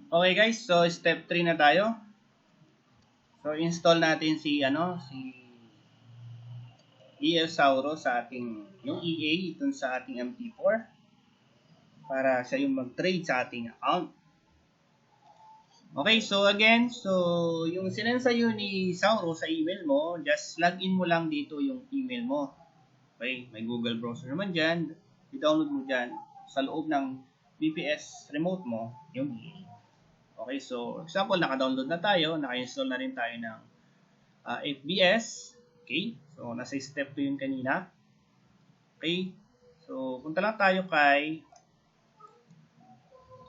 Okay guys, so step 3 na tayo. So install natin si EL-Sauro sa ating yung EA itong sa ating MT4 para siya yung mag-trade sa ating account. Okay, so again, yung sinend sa'yo ni Sauro sa email mo, just login mo lang dito yung email mo. Okay, may Google browser naman dyan. I-download mo dyan sa loob ng VPS remote mo yung EA. Okay, so example, naka-download na tayo, naka-install na rin tayo ng FBS. Okay, so nasa step 2 yun kanina. Okay, so punta lang tayo kay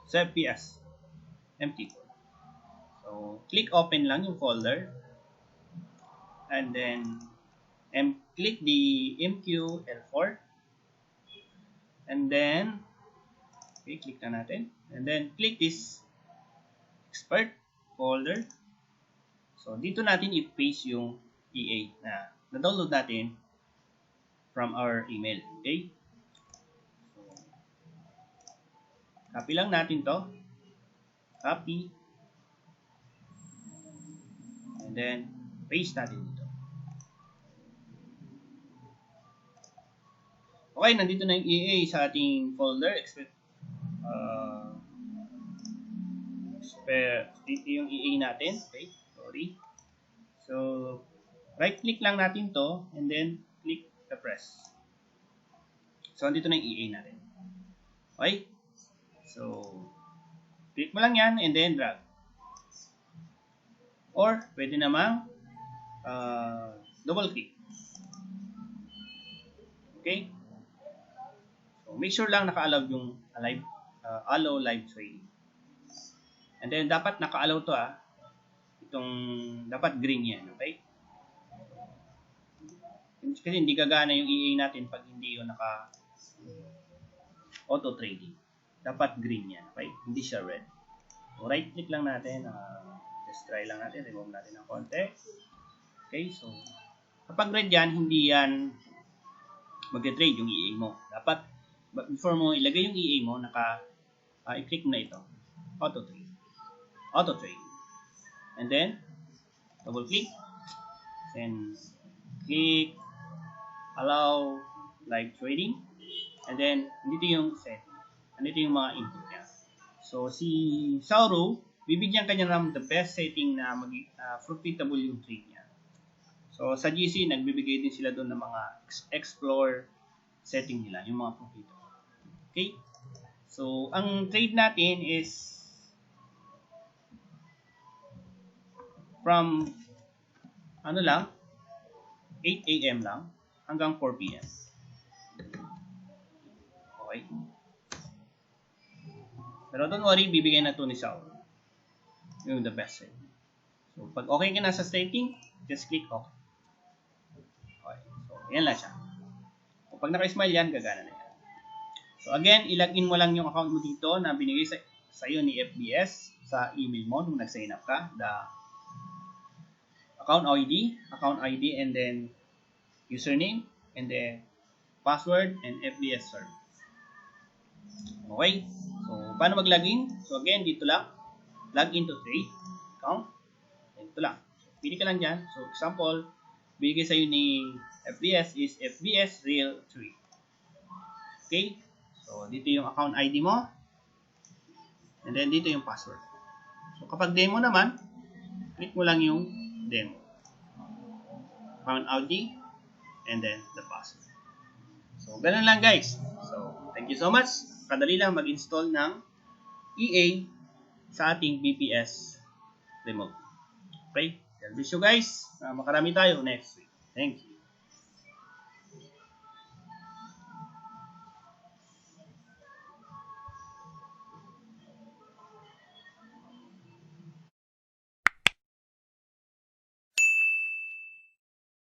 sa FBS MT4. So click open lang yung folder and then click the MQL4 and then okay, click na natin and then click this expert folder. So dito natin i-paste yung EA na na-download natin from our email. Okay? So, copy lang natin to. Copy. And then paste natin dito. Okay, nandito na yung EA sa ating folder. Dito yung EA natin. Okay, sorry. So, right click lang natin to and then click the press. So, dito na yung EA natin. Okay? So, click mo lang yan and then drag. Or, pwede namang double click. Okay? So, make sure lang naka-allow yung allow live trading. And then, dapat naka-allow to itong dapat green yan, okay? Kasi hindi gagana yung EA natin pag hindi yung naka auto trading. Dapat green yan, okay? Hindi siya red. So, right click lang natin, just try lang natin, remove natin ng konti. Okay, so kapag red yan, hindi yan mag-trade yung EA mo. Dapat before mo ilagay yung EA mo, i-click mo na ito, auto trade. Auto trade. And then double click and click allow live trading and then dito yung setting and dito yung mga input niya. So si Sauro, bibigyan kanya ng the best setting na profitable yung trade niya. So sa GC, nagbibigay din sila doon ng mga explore setting nila, yung mga profitable. Okay, so ang trade natin is from 8 AM lang hanggang 4 PM. Okay. Pero don't worry, bibigyan na to ni Saul yung the best setting. So pag okay ka na sa setting, just click OK. Okay. So yan lang siya. Kung pag naka-smile yan, gagana na yan. So again, ilagin mo lang yung account mo dito na binigay sa iyo ni FBS sa email mo nung nag-sign up ka. The account ID, and then username, and then password, and FBS server. Okay? So, paano mag-login? So, again, dito lang. Login to trade account. Dito lang. Pili ka lang dyan. So, example, bigay sa'yo ni FBS is FBS Real Trade. Okay? So, dito yung account ID mo. And then, dito yung password. So, kapag demo naman, click mo lang yung demo. Account ID, and then the password. So, ganun lang guys. So, thank you so much. Kadali lang mag-install ng EA sa ating VPS remote. Okay? God bless you guys. Makarami tayo next week. Thank you.